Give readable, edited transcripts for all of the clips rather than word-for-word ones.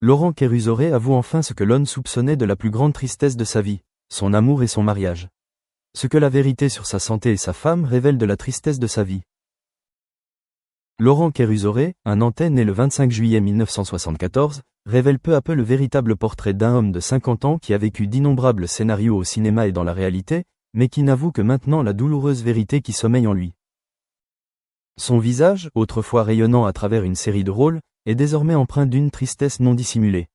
Laurent Kéruzoré avoue enfin ce que l'on soupçonnait de la plus grande tristesse de sa vie, son amour et son mariage. Ce que la vérité sur sa santé et sa femme révèle de la tristesse de sa vie. Laurent Kéruzoré, un Nantais né le 25 juillet 1974, révèle peu à peu le véritable portrait d'un homme de 50 ans qui a vécu d'innombrables scénarios au cinéma et dans la réalité, mais qui n'avoue que maintenant la douloureuse vérité qui sommeille en lui. Son visage, autrefois rayonnant à travers une série de rôles, est désormais empreint d'une tristesse non dissimulée.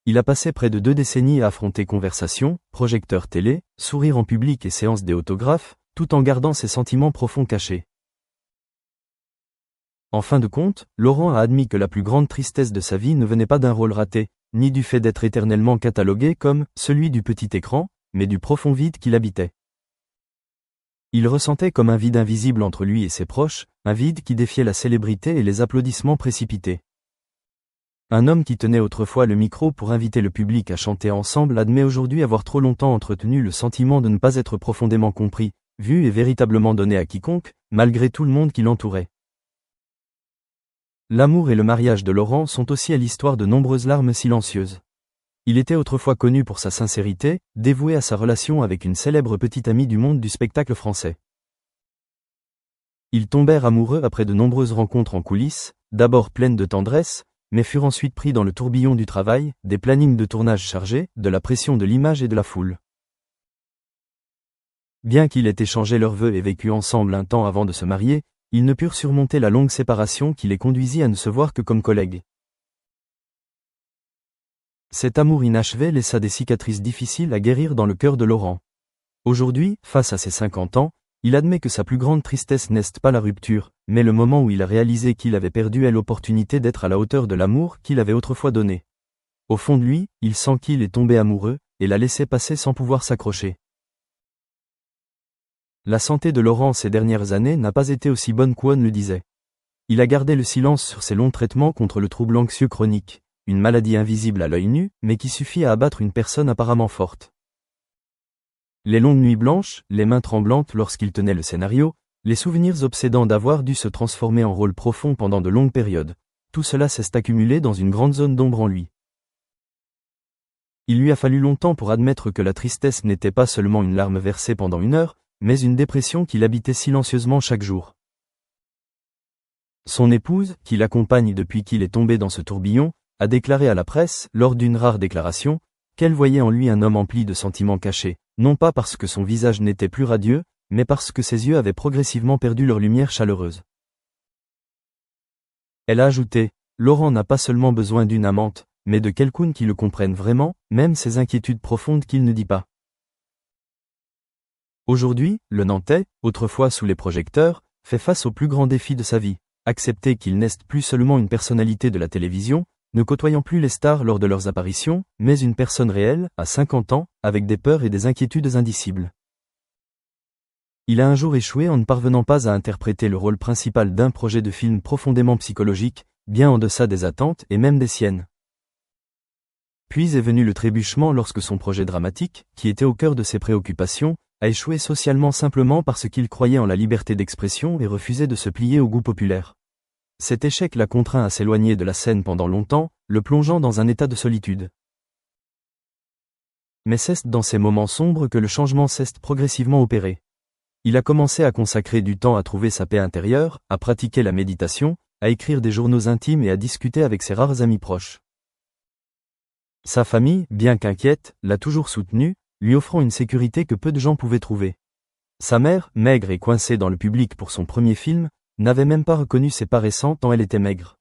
Il a passé près de 2 décennies à affronter conversations, projecteurs télé, sourires en public et séances des autographes, tout en gardant ses sentiments profonds cachés. En fin de compte, Laurent a admis que la plus grande tristesse de sa vie ne venait pas d'un rôle raté, ni du fait d'être éternellement catalogué comme « celui du petit écran », mais du profond vide qu'il habitait. Il ressentait comme un vide invisible entre lui et ses proches, un vide qui défiait la célébrité et les applaudissements précipités. Un homme qui tenait autrefois le micro pour inviter le public à chanter ensemble admet aujourd'hui avoir trop longtemps entretenu le sentiment de ne pas être profondément compris, vu et véritablement donné à quiconque, malgré tout le monde qui l'entourait. L'amour et le mariage de Laurent sont aussi à l'histoire de nombreuses larmes silencieuses. Il était autrefois connu pour sa sincérité, dévoué à sa relation avec une célèbre petite amie du monde du spectacle français. Ils tombèrent amoureux après de nombreuses rencontres en coulisses, d'abord pleines de tendresse, mais furent ensuite pris dans le tourbillon du travail, des plannings de tournage chargés, de la pression de l'image et de la foule. Bien qu'ils aient échangé leurs vœux et vécu ensemble un temps avant de se marier, ils ne purent surmonter la longue séparation qui les conduisit à ne se voir que comme collègues. Cet amour inachevé laissa des cicatrices difficiles à guérir dans le cœur de Laurent. Aujourd'hui, face à ses 50 ans, il admet que sa plus grande tristesse n'est pas la rupture, mais le moment où il a réalisé qu'il avait perdu l'opportunité d'être à la hauteur de l'amour qu'il avait autrefois donné. Au fond de lui, il sent qu'il est tombé amoureux, et l'a laissé passer sans pouvoir s'accrocher. La santé de Laurent ces dernières années n'a pas été aussi bonne qu'On le disait. Il a gardé le silence sur ses longs traitements contre le trouble anxieux chronique, une maladie invisible à l'œil nu, mais qui suffit à abattre une personne apparemment forte. Les longues nuits blanches, les mains tremblantes lorsqu'il tenait le scénario, les souvenirs obsédants d'avoir dû se transformer en rôle profond pendant de longues périodes, tout cela s'est accumulé dans une grande zone d'ombre en lui. Il lui a fallu longtemps pour admettre que la tristesse n'était pas seulement une larme versée pendant 1 heure, mais une dépression qui l'habitait silencieusement chaque jour. Son épouse, qui l'accompagne depuis qu'il est tombé dans ce tourbillon, a déclaré à la presse, lors d'une rare déclaration, qu'elle voyait en lui un homme empli de sentiments cachés, non pas parce que son visage n'était plus radieux, mais parce que ses yeux avaient progressivement perdu leur lumière chaleureuse. Elle a ajouté, « Laurent n'a pas seulement besoin d'une amante, mais de quelqu'un qui le comprenne vraiment, même ses inquiétudes profondes qu'il ne dit pas. » Aujourd'hui, le Nantais, autrefois sous les projecteurs, fait face au plus grand défi de sa vie, accepter qu'il n'est plus seulement une personnalité de la télévision, ne côtoyant plus les stars lors de leurs apparitions, mais une personne réelle, à 50 ans, avec des peurs et des inquiétudes indicibles. Il a un jour échoué en ne parvenant pas à interpréter le rôle principal d'un projet de film profondément psychologique, bien en deçà des attentes et même des siennes. Puis est venu le trébuchement lorsque son projet dramatique, qui était au cœur de ses préoccupations, a échoué socialement simplement parce qu'il croyait en la liberté d'expression et refusait de se plier au goût populaire. Cet échec l'a contraint à s'éloigner de la scène pendant longtemps, le plongeant dans un état de solitude. Mais c'est dans ces moments sombres que le changement s'est progressivement opéré. Il a commencé à consacrer du temps à trouver sa paix intérieure, à pratiquer la méditation, à écrire des journaux intimes et à discuter avec ses rares amis proches. Sa famille, bien qu'inquiète, l'a toujours soutenu, lui offrant une sécurité que peu de gens pouvaient trouver. Sa mère, maigre et coincée dans le public pour son premier film, n'avait même pas reconnu ses pas récents tant elle était maigre.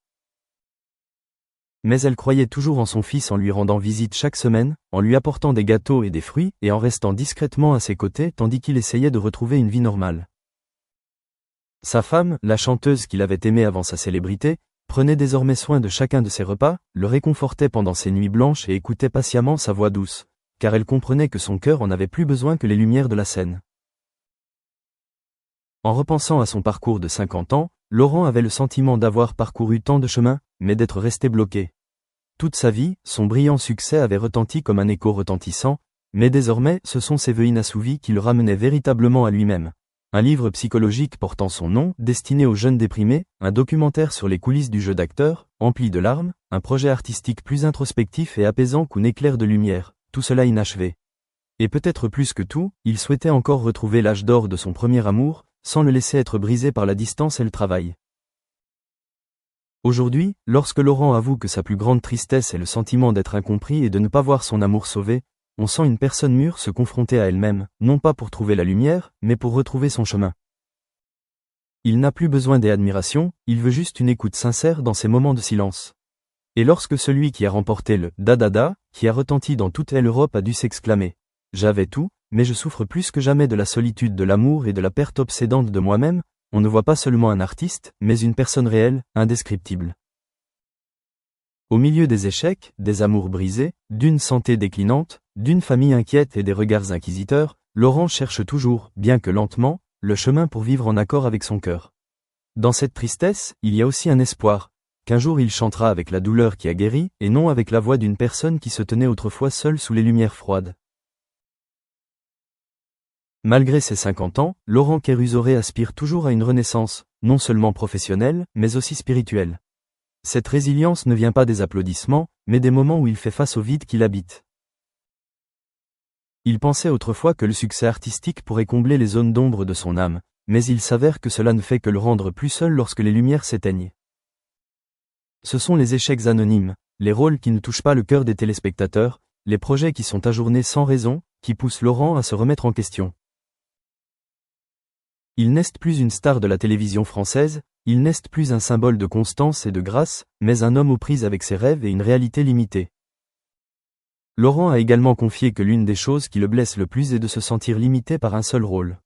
Mais elle croyait toujours en son fils en lui rendant visite chaque semaine, en lui apportant des gâteaux et des fruits et en restant discrètement à ses côtés tandis qu'il essayait de retrouver une vie normale. Sa femme, la chanteuse qu'il avait aimée avant sa célébrité, prenait désormais soin de chacun de ses repas, le réconfortait pendant ses nuits blanches et écoutait patiemment sa voix douce, car elle comprenait que son cœur en avait plus besoin que les lumières de la scène. En repensant à son parcours de 50 ans, Laurent avait le sentiment d'avoir parcouru tant de chemins, mais d'être resté bloqué. Toute sa vie, son brillant succès avait retenti comme un écho retentissant, mais désormais ce sont ses vœux inassouvis qui le ramenaient véritablement à lui-même. Un livre psychologique portant son nom, destiné aux jeunes déprimés, un documentaire sur les coulisses du jeu d'acteur, empli de larmes, un projet artistique plus introspectif et apaisant qu'un éclair de lumière, tout cela inachevé. Et peut-être plus que tout, il souhaitait encore retrouver l'âge d'or de son premier amour, sans le laisser être brisé par la distance et le travail. Aujourd'hui, lorsque Laurent avoue que sa plus grande tristesse est le sentiment d'être incompris et de ne pas voir son amour sauvé, on sent une personne mûre se confronter à elle-même, non pas pour trouver la lumière, mais pour retrouver son chemin. Il n'a plus besoin des admirations, il veut juste une écoute sincère dans ces moments de silence. Et lorsque celui qui a remporté le « da-da-da », qui a retenti dans toute l'Europe a dû s'exclamer « J'avais tout, mais je souffre plus que jamais de la solitude de l'amour et de la perte obsédante de moi-même », on ne voit pas seulement un artiste, mais une personne réelle, indescriptible. Au milieu des échecs, des amours brisés, d'une santé déclinante, d'une famille inquiète et des regards inquisiteurs, Laurent cherche toujours, bien que lentement, le chemin pour vivre en accord avec son cœur. Dans cette tristesse, il y a aussi un espoir, qu'un jour il chantera avec la douleur qui a guéri, et non avec la voix d'une personne qui se tenait autrefois seule sous les lumières froides. Malgré ses 50 ans, Laurent Kérusoré aspire toujours à une renaissance, non seulement professionnelle, mais aussi spirituelle. Cette résilience ne vient pas des applaudissements, mais des moments où il fait face au vide qu'il habite. Il pensait autrefois que le succès artistique pourrait combler les zones d'ombre de son âme, mais il s'avère que cela ne fait que le rendre plus seul lorsque les lumières s'éteignent. Ce sont les échecs anonymes, les rôles qui ne touchent pas le cœur des téléspectateurs, les projets qui sont ajournés sans raison, qui poussent Laurent à se remettre en question. Il n'est plus une star de la télévision française, il n'est plus un symbole de constance et de grâce, mais un homme aux prises avec ses rêves et une réalité limitée. Laurent a également confié que l'une des choses qui le blesse le plus est de se sentir limité par un seul rôle.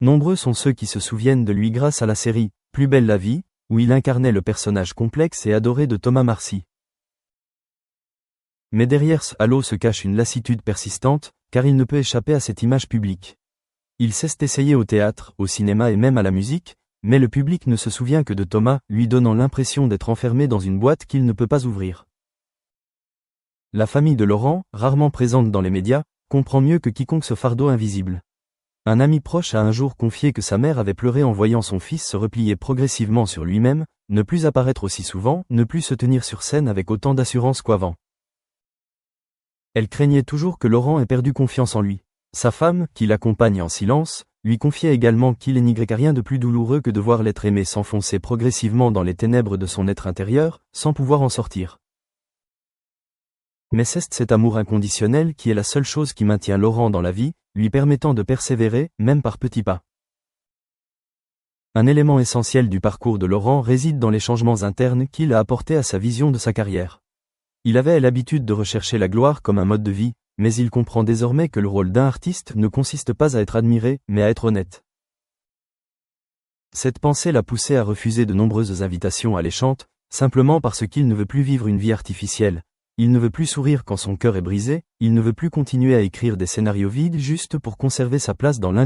Nombreux sont ceux qui se souviennent de lui grâce à la série « Plus belle la vie », où il incarnait le personnage complexe et adoré de Thomas Marcy. Mais derrière ce halo se cache une lassitude persistante, car il ne peut échapper à cette image publique. Il sait essayer au théâtre, au cinéma et même à la musique, mais le public ne se souvient que de Thomas, lui donnant l'impression d'être enfermé dans une boîte qu'il ne peut pas ouvrir. La famille de Laurent, rarement présente dans les médias, comprend mieux que quiconque ce fardeau invisible. Un ami proche a un jour confié que sa mère avait pleuré en voyant son fils se replier progressivement sur lui-même, ne plus apparaître aussi souvent, ne plus se tenir sur scène avec autant d'assurance qu'avant. Elle craignait toujours que Laurent ait perdu confiance en lui. Sa femme, qui l'accompagne en silence, lui confiait également qu'il n'y a rien de plus douloureux que de voir l'être aimé s'enfoncer progressivement dans les ténèbres de son être intérieur, sans pouvoir en sortir. Mais c'est cet amour inconditionnel qui est la seule chose qui maintient Laurent dans la vie, lui permettant de persévérer, même par petits pas. Un élément essentiel du parcours de Laurent réside dans les changements internes qu'il a apportés à sa vision de sa carrière. Il avait l'habitude de rechercher la gloire comme un mode de vie, mais il comprend désormais que le rôle d'un artiste ne consiste pas à être admiré, mais à être honnête. Cette pensée l'a poussé à refuser de nombreuses invitations alléchantes, simplement parce qu'il ne veut plus vivre une vie artificielle. Il ne veut plus sourire quand son cœur est brisé, il ne veut plus continuer à écrire des scénarios vides juste pour conserver sa place dans l'industrie.